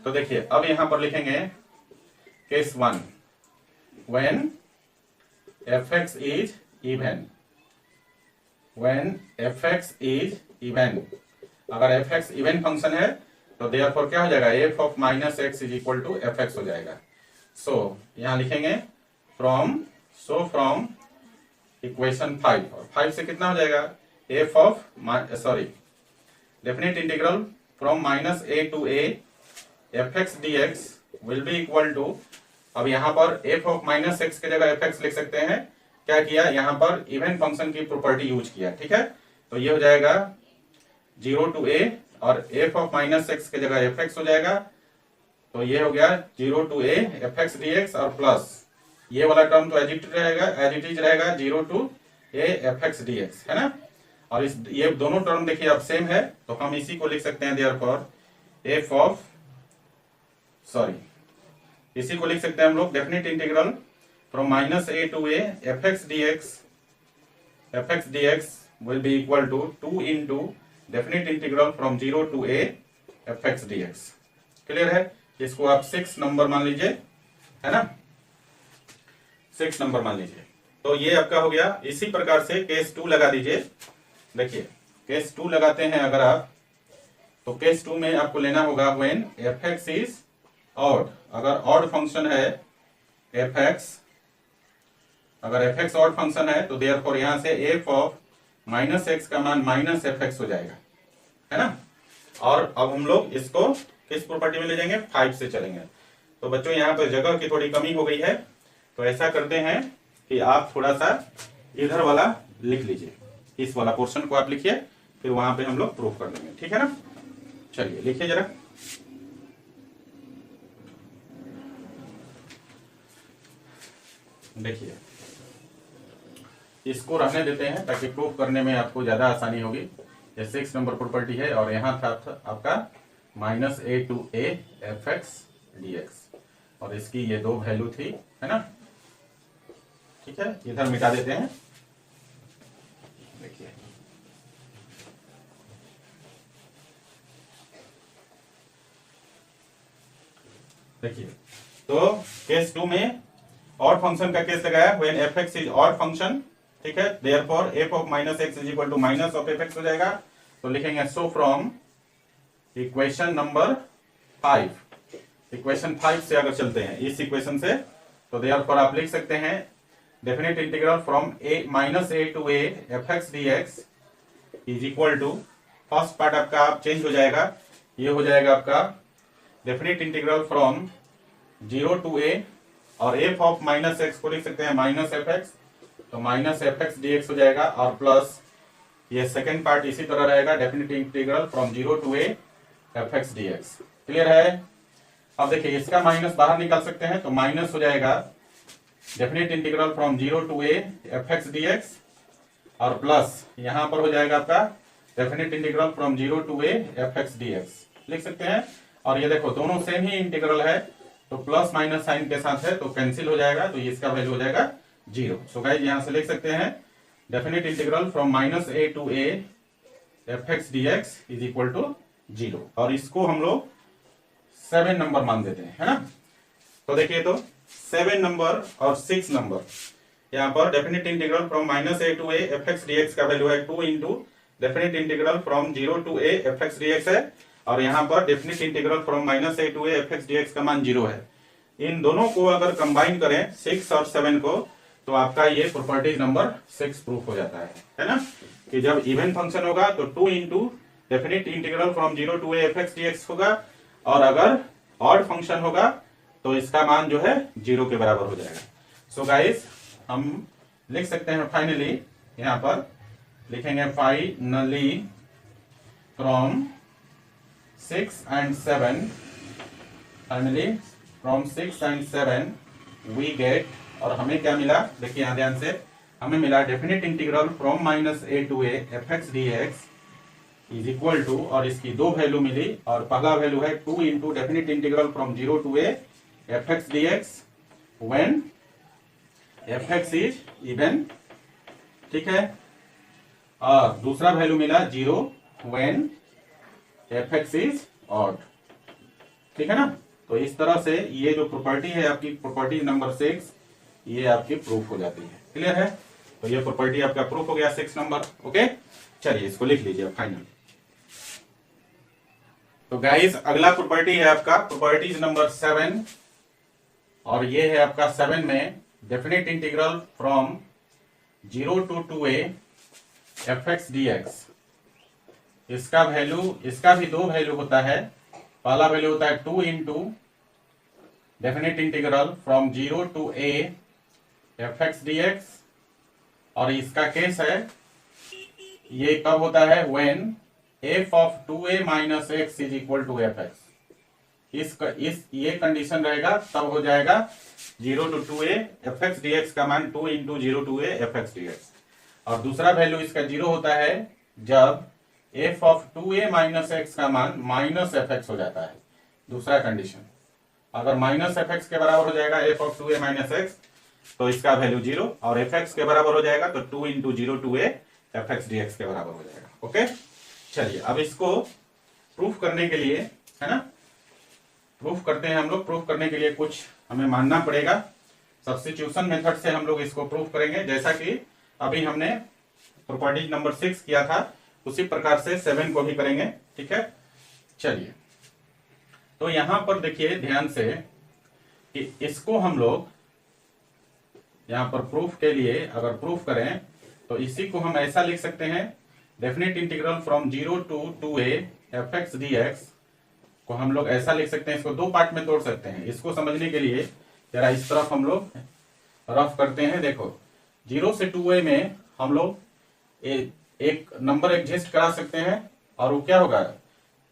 तो देखिए अब यहाँ पर लिखेंगे case 1, when f x is even. When f x is even, अगर एफ एक्स इवन फंक्शन है तो देयरफॉर क्या हो जाएगा, f of minus x is equal to f x हो जाएगा। सो यहां लिखेंगे फ्रॉम इक्वेशन 5, और 5 से कितना हो जाएगा, f of definite integral from minus a to a f x D x will be equal to, अब यहां पर एफ ऑफ माइनस एक्स के जगह एफ एक्स लिख सकते हैं। क्या किया, यहां पर इवन फंक्शन की प्रॉपर्टी यूज किया। ठीक है, तो ये हो जाएगा 0 टू ए, और एफ ऑफ माइनस एक्स के जगह एफ एक्स हो जाएगा। तो ये हो गया 0 to a f x D x, और प्लस ये वाला टर्म तो एज इट इज रहेगा 0 to a f x D x, है ना। और ये दोनों टर्म देखिए अब सेम है, तो हम इसी को लिख सकते हैं देयरफॉर एफ ऑफ इसी को लिख सकते हैं हम लोग definite integral from minus a to a f x D x will be equal to 2 into definite integral from 0 to a f x D x. Clear है? इसको आप 6 नंबर मान लीजिए, है ना, 6 नंबर मान लीजिए। तो ये आपका हो गया। इसी प्रकार से केस 2 लगा दीजिए। देखिए केस 2 लगाते हैं अगर आप, तो केस 2 में आपको लेना होगा when f x is odd. अगर ऑड फंक्शन है एफ एक्स, अगर एफ एक्स ऑड फंक्शन है तो देयरफॉर यहां से एफ ऑफ माइनस एक्स का मान माइनस एफ एक्स हो जाएगा, है ना। और अब हम लोग इसको किस प्रॉपर्टी में ले जाएंगे, 5 से चलेंगे। तो बच्चों यहाँ पर जगह की थोड़ी कमी हो गई है, तो ऐसा करते हैं कि आप थोड़ा सा इधर वाला लिख लीजिए, इस वाला पोर्शन को आप लिखिए, फिर वहां पे हम लोग प्रूफ कर देंगे। ठीक है ना? चलिए लिखिए जरा। देखिए इसको रहने देते हैं ताकि प्रूफ करने में आपको ज्यादा आसानी होगी। ये 6 नंबर प्रॉपर्टी है, और यहाँ था आपका minus a to a f x D x, और इसकी ये 2 वैल्यू थी, है ना। ठीक है, इधर मिटा देते हैं। देखिए देखिए तो केस 2 में ऑड फंक्शन का केस लगाया, when f x is odd function. ठीक है, therefore f of minus x is equal to minus of F x हो जाएगा। तो लिखेंगे so from equation number 5, equation 5 से अगर चलते हैं इस इक्वेशन से, तो देयरफॉर आप लिख सकते हैं definite integral from a minus a to a f x D x is equal to, first part आपका आप चेंज हो जाएगा, ये हो जाएगा आपका definite integral from 0 to a, और एफ ऑफ माइनस एक्स को लिख सकते हैं माइनस एफ एक्स, तो minus f x D x हो जाएगा, और प्लस ये सेकेंड पार्ट इसी तरह रहेगा definite integral from 0 to a f x D x. Clear है? अब देखिए इसका माइनस बाहर निकाल सकते हैं, तो माइनस हो जाएगा definite integral from 0 to a f x D x, और प्लस यहां पर हो जाएगा आपका definite integral from 0 to a f x D x लिख सकते हैं। और ये देखो दोनों सेम ही इंटीग्रल है, तो प्लस माइनस साइन के साथ है तो कैंसिल हो जाएगा, तो इसका वैल्यू हो जाएगा 0। सो गाइस यहां से लिख सकते हैं definite integral from minus a to a f x D x is equal to 0, और इसको हम लोग 7 नंबर मान देते हैं, है ना। तो देखिए तो 7 नंबर और 6 नंबर, यहाँ पर definite integral from minus a to a f x D x का वैल्यू है 2 into definite integral from 0 to a f x D x है, और यहाँ पर definite integral from minus a to a f x D x का मान 0 है। इन दोनों को अगर कंबाइन करें 6 और 7 को, तो आपका ये प्रॉपर्टी नंबर 6 प्रूफ हो जाता है ना, कि जब इवन फंक्शन होगा तो 2 into definite integral from 0 to a f x D x होगा, और अगर ऑड फंक्शन होगा तो इसका मान जो है 0 के बराबर हो जाएगा। सो गाइस हम लिख सकते हैं फाइनली, यहाँ पर लिखेंगे finally from 6 and 7, finally from 6 and 7 we get, और हमें क्या मिला, देखिए यहाँ ध्यान से, हमें मिला definite integral from minus a to a f x D x is equal to, और इसकी दो वैल्यू मिली, और पहला वैल्यू है 2 into definite integral from 0 to a f x D x when f x is even, ठीक है। और दूसरा वैल्यू मिला 0 when f x is odd, ठीक है ना। तो इस तरह से ये जो प्रॉपर्टी है आपकी प्रॉपर्टी नंबर 6, ये आपकी प्रूफ हो जाती है। क्लियर है? तो ये प्रॉपर्टी आपका प्रूफ हो गया 6 नंबर। ओके, चलिए इसको लिख लीजिए फाइनल। तो गाइस अगला प्रॉपर्टी है आपका प्रॉपर्टीज नंबर 7, और ये है आपका 7 में definite integral from 0 to 2a f x D x. इसका वैल्यू, इसका भी दो वैल्यू होता है। पहला वैल्यू होता है 2 into definite integral from 0 to a f x D x, और इसका केस है ये कब होता है, when f of 2a minus x is equal to f x. इस ये कंडीशन रहेगा तब हो जाएगा 0 to 2a f x D x का मान 2 into 0 to a f x D x. और दूसरा वैल्यू इसका 0 होता है जब f of 2a minus x का मान माइनस एफ एक्स हो जाता है। दूसरा कंडीशन, अगर माइनस एफ एक्स के बराबर हो जाएगा f of 2a minus x, तो इसका वैल्यू 0, और एफ एक्स के बराबर हो जाएगा तो 2 into 0 to a f x D x के बराबर हो जाएगा। ओके, चलिए अब इसको प्रूफ करने के लिए, है ना, प्रूफ करते हैं हम लोग। प्रूफ करने के लिए कुछ हमें मानना पड़ेगा। सब्स्टिट्यूशन मेथड से हम लोग इसको प्रूफ करेंगे, जैसा कि अभी हमने प्रॉपर्टी नंबर 6 किया था, उसी प्रकार से 7 को भी करेंगे। ठीक है, चलिए तो यहां पर देखिए ध्यान से कि इसको हम लोग यहां पर प्रूफ के लिए अगर प्रूफ करें तो इसी को हम ऐसा लिख सकते हैं, definite integral from 0 to 2a f x D x को हम लोग ऐसा लिख सकते हैं। इसको दो पार्ट में तोड़ सकते हैं। इसको समझने के लिए जरा इस तरफ हम लोग रफ करते हैं। देखो 0 से 2a में हम लोग एक नंबर एडजस्ट करा सकते हैं, और वो क्या होगा,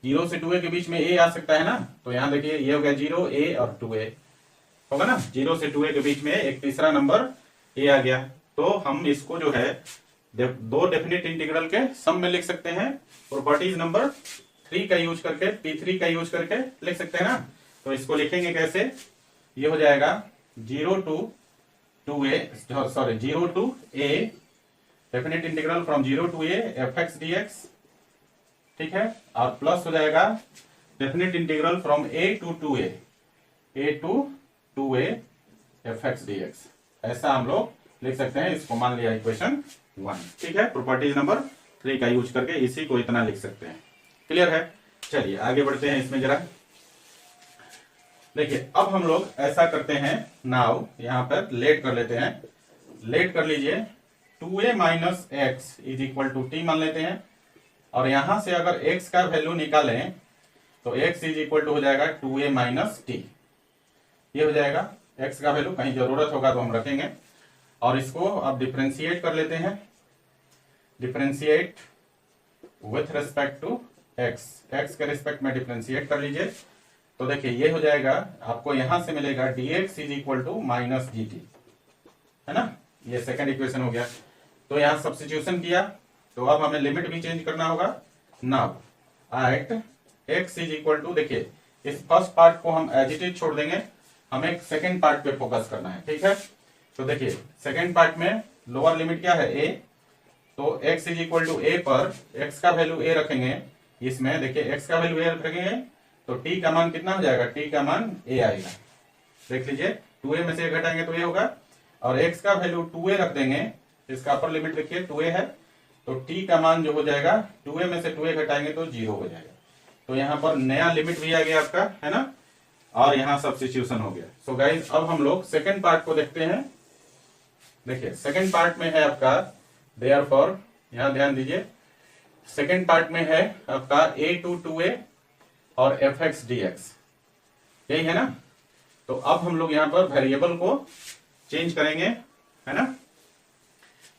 0 से 2a के बीच में a आ सकता है ना। तो यहाँ देखिए ये हो गया 0 a और 2a होगा ना। 0 से 2a के बीच में एक तीसरा नंबर a आ गया, तो हम इसको जो है दो डेफिनेट इंटीग्रल के सम में लिख सकते हैं। प्रॉपर्टीज नंबर 3 का यूज करके, P3 का यूज करके लिख सकते हैं ना। तो इसको लिखेंगे कैसे, ये हो जाएगा 0 to 2a, sorry 0 to a definite integral from 0 to a f x D x, ठीक है, और प्लस हो जाएगा definite integral from a to 2a, a to 2a f x D x. ऐसा हम लोग लिख सकते हैं। इसको मान लिया इक्वेशन 1, ठीक है। प्रॉपर्टीज नंबर 3 का यूज करके इसी को इतना लिख सकते हैं। क्लियर है? चलिए आगे बढ़ते हैं इसमें जरा। देखिए अब हम लोग ऐसा करते हैं, नाउ यहां पर लेट कर लेते हैं। लेट कर लीजिए 2a minus x is equal to T मान लेते हैं, और यहां से अगर x का वैल्यू निकालें तो x इज इक्वल टू हो जाएगा 2a माइनस टी। ये हो जाएगा x का वैल्यू, कहीं जरूरत होगा तो हम रखेंगे। और इसको अब डिफरेंशिएट कर लेते हैं, differentiate with respect to x के रिस्पेक्ट में डिफरेंशिएट कर लीजिए। तो देखिए ये हो जाएगा, आपको यहां से मिलेगा dx is equal to minus dt, है ना। ये सेकंड इक्वेशन हो गया। तो यहां सब्स्टिट्यूशन किया, तो अब हमें लिमिट भी चेंज करना होगा। Now at x is equal to, देखिए इस फर्स्ट पार्ट को हम एज इट इज छोड़ देंगे, हमें सेकंड पार्ट पे फोकस करना है। ठीक है, तो देखिए सेकंड पार्ट में लोअर लिमिट क्या है, a। तो x is equal to a पर x का वैल्यू a रखेंगे। इसमें देखिए x का वैल्यू a रखेंगे तो t का मान कितना हो जाएगा, t का मान a आएगा। देख लीजिए 2a में से a घटाएंगे तो a होगा, और x का वैल्यू 2a रख देंगे। इसका अपर लिमिट देखिए 2a है, तो t का मान जो हो जाएगा 2a में से 2a घटाएंगे तो 0 हो जाएगा। तो यहाँ पर नया लिमिट भी आ गया आपका, है ना, और यहाँ सब्स्टिट्यूशन हो गया। सो गाइस अब हम लोग सेकंड पार्ट को देखते हैं। देखिए सेकंड पार्ट में है आपका, देयरफॉर यहां ध्यान दीजिए, सेकंड पार्ट में है आपका a टू 2a और एफ एक्स डी एक्स, यही है ना। तो अब हम लोग यहाँ पर वेरिएबल को चेंज करेंगे, है ना।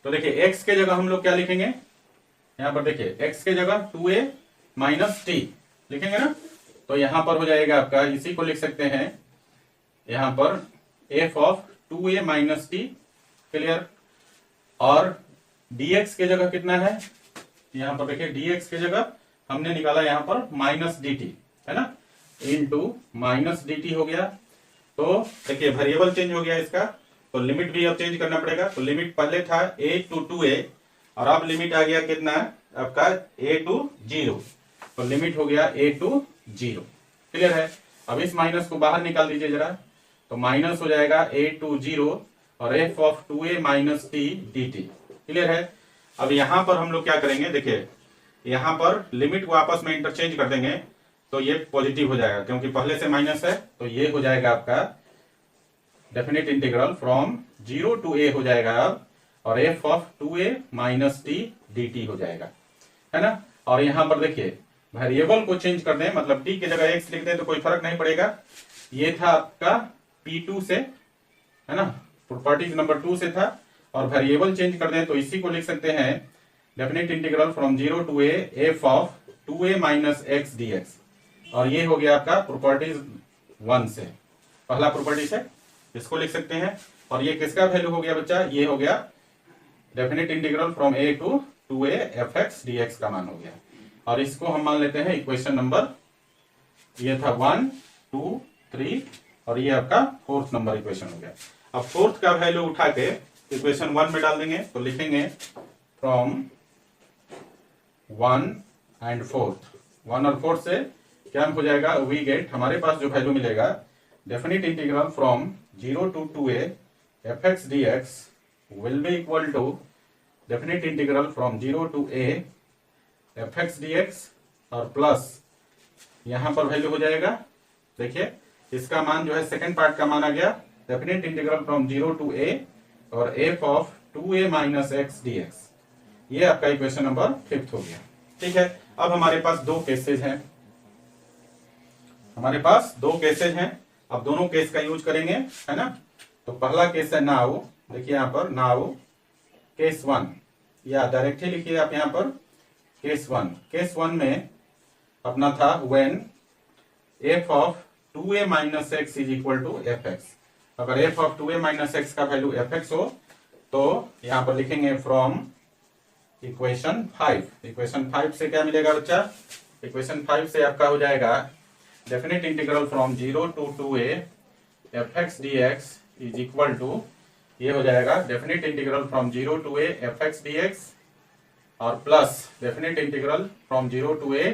तो देखिए x के जगह हम लोग क्या लिखेंगे, यहाँ पर देखिए x के जगह 2a माइनस टी लिखेंगे ना। तो यहां पर हो जाएगा आपका, इसी को लिख सकते हैं यहां पर f of 2a minus T. Clear? और dx के जगह कितना है, यहां पर देखिए dx के जगह हमने निकाला यहाँ पर माइनस डी टी, है ना, इनटू माइनस डी टी हो गया। तो देखिए वेरिएबल चेंज हो गया इसका, तो लिमिट भी अब चेंज करना पड़ेगा। तो लिमिट पहले था a टू 2a और अब लिमिट आ गया कितना आपका a टू 0, तो लिमिट हो गया a टू 0। क्लियर है। अब इस माइनस को बाहर निकाल दीजिए जरा, तो माइनस हो जाएगा a टू 0 और f of 2a minus t dt। Clear है। अब यहां पर हम लोग क्या करेंगे, देखिए यहां पर लिमिट को आपस में इंटरचेंज कर देंगे, तो ये पॉजिटिव हो जाएगा क्योंकि पहले से माइनस है, तो ये हो जाएगा आपका definite integral from 0 to a हो जाएगा अब, और f of 2a minus t dt हो जाएगा, है ना। और यहां पर देखिए वेरिएबल को चेंज कर दें, मतलब t की जगह x लिख दें तो कोई फर्क नहीं पड़ेगा। ये था आपका p2 से, है ना, प्रॉपर्टीज नंबर 2 से था, और वेरिएबल चेंज कर दें तो इसी को लिख सकते हैं definite integral from 0 to a f of 2a minus x dx, और ये हो गया आपका प्रॉपर्टीज 1 से, पहला प्रॉपर्टी से इसको लिख सकते हैं। और ये किसका वैल्यू हो गया बच्चा, ये हो गया definite integral from a to 2a fx dx का मान हो गया। और इसको हम मान लेते हैं इक्वेशन नंबर, ये था 1 2 3 और ये आपका फोर्थ नंबर इक्वेशन हो गया। अब फोर्थ का वैल्यू उठा के इक्वेशन 1 में डाल देंगे, तो लिखेंगे फ्रॉम 1 एंड फोर्थ, 1 और फोर्थ से क्या हो जाएगा, वी गेट, हमारे पास जो वैल्यू मिलेगा definite integral from 0 to 2a fx dx will be equal to definite integral from 0 to a fx dx और प्लस यहां पर वैल्यू हो जाएगा, देखिए इसका मान जो है सेकंड पार्ट का मान आ गया definite integral from 0 to a और f of 2a minus x dx। ये आपका इक्वेशन नंबर 5 हो गया। ठीक है। अब हमारे पास दो केसेज हैं, हमारे पास दो केसेज हैं, अब दोनों केस का यूज करेंगे, है ना। तो पहला केस है नाउ, देखिए यहां पर नाउ केस 1, या डायरेक्टली लिखिए आप यहां पर केस 1। केस 1 में अपना था when f of 2a minus x is equal to fx। अगर f of 2a minus x का वैल्यू fx हो तो यहां पर लिखेंगे फ्रॉम इक्वेशन 5। इक्वेशन 5 से क्या मिलेगा बच्चा, इक्वेशन 5 से आपका हो जाएगा definite integral from 0 to 2a fx dx is equal to, ये हो जाएगा definite integral from 0 to a fx dx और plus definite integral from 0 to a,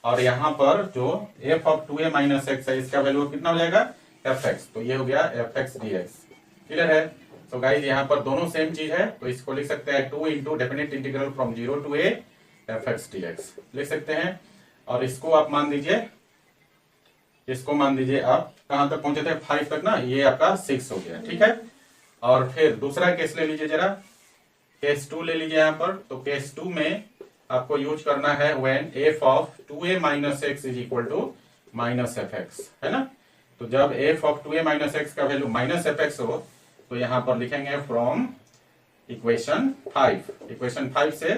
और यहां पर जो f of 2a minus x है इसका वैल्यू कितना हो जाएगा fx, तो ये हो गया fx dx। क्लियर है। तो गाइस यहाँ पर दोनों सेम चीज है, तो इसको लिख सकते हैं 2 into definite integral from 0 to a fx dx लिख सकते हैं। और इसको आप मान दीजिए, इसको मान दीजिए आप कहां तक पहुंचे थे, 5 तक ना, ये आपका 6 हो गया। ठीक है। और फिर दूसरा केस ले लीजिए जरा, केस 2 ले लीजिए यहाँ पर। तो केस 2 में आपको यूज करना है when f of 2a minus x is equal to minus fx, है ना। तो जब f of 2a minus x का वैल्यू माइनस fx हो तो यहां पर लिखेंगे फ्रॉम इक्वेशन 5। इक्वेशन 5 से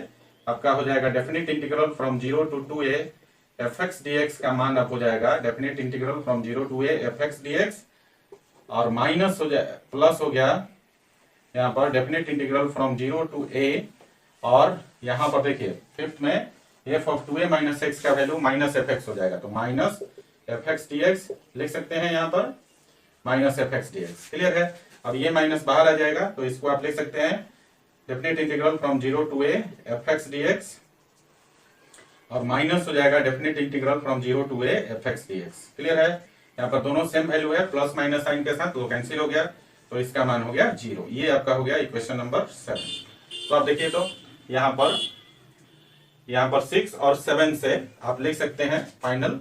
आपका हो जाएगा definite integral from 0 to 2a fx dx का मान अब हो जाएगा definite integral from 0 to a fx dx, और माइनस हो जाए प्लस हो गया यहाँ पर definite integral from 0 to a, और यहाँ पर देखिए फिफ्थ में f of 2a minus x का वैल्यू माइनस fx हो जाएगा, तो माइनस fx dx लिख सकते हैं यहाँ पर माइनस fx dx। क्लियर है। अब ये माइनस बाहर आ जाएगा, तो इसको आप लिख सकते हैं definite integral from 0 to a fx dx, और माइनस हो जाएगा definite integral from 0 to a fx dx। Clear है। यहाँ पर दोनों सेम वैल्यू है, प्लस माइनस साइन के साथ, तो कैंसिल हो गया, तो इसका मान हो गया 0। ये आपका हो गया इक्वेशन नंबर 7। तो आप देखिए, तो यहाँ पर 6 और 7 से आप लिख सकते हैं फाइनल,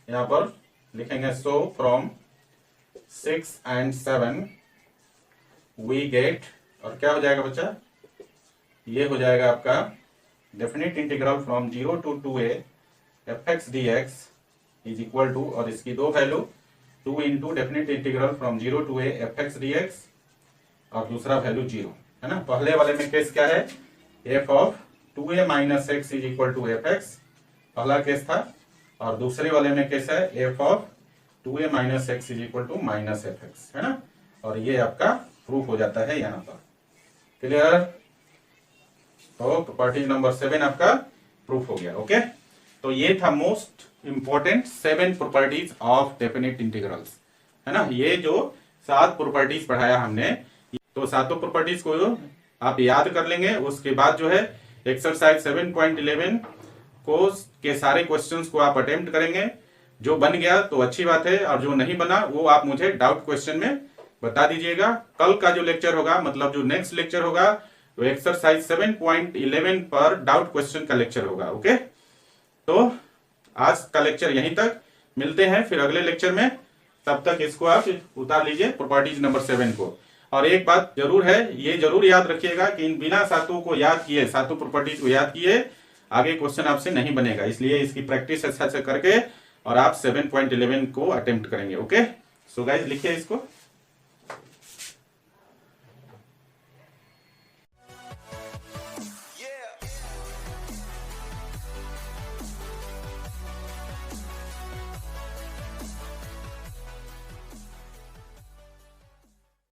यहाँ पर लिखेंगे so from 6 and 7 we get, और क्या हो जाएगा बच्चा, ये हो जाएगा आपका definite integral from 0 to 2a fx dx is equal to, और इसकी दो value 2 into definite integral from 0 to a fx dx और दूसरा वैल्यू 0, है ना। पहले वाले में केस क्या है, f of 2a minus x is equal to fx, पहला केस था, और दूसरे वाले में केस है f of 2a minus x is equal to minus fx, है ना। और ये आपका प्रूफ हो जाता है यहाँ पर। क्लियर। तो प्रॉपर्टी नंबर 7 आपका प्रूफ हो गया। ओके। तो ये था most important 7 properties of definite integrals, है ना। ये जो 7 प्रॉपर्टीज पढ़ाया हमने, तो सातों प्रॉपर्टीज को आप याद कर लेंगे। उसके बाद जो है एक्सरसाइज 7.11 को के सारे क्वेश्चंस को आप अटेम्प्ट करेंगे। जो बन गया तो अच्छी बात है, और जो नहीं बना वो आप मुझे डाउट क्वेश्चन में बता दीजिएगा। कल का जो लेक्चर होगा, मतलब जो नेक्स्ट लेक्चर होगा, वो एक्सरसाइज 7.11 पर डाउट क्वेश्चन का लेक्चर होगा। ओके, तो आज का लेक्चर यहीं तक, मिलते हैं फिर अगले लेक्चर में। तब तक इसको आप उतार लीजिए प्रॉपर्टीज नंबर 7 को। और एक बात जरूर है, ये जरूर याद रखिएगा कि इन बिना सातों को याद किए, सातों प्रॉपर्टीज को याद किए आगे क्वेश्चन आपसे नहीं बनेगा। इसलिए इसकी प्रैक्टिस अच्छा से करके और आप 7.11 को अटेम्प्ट करेंगे। ओके, सो गाइज लिखिए इसको।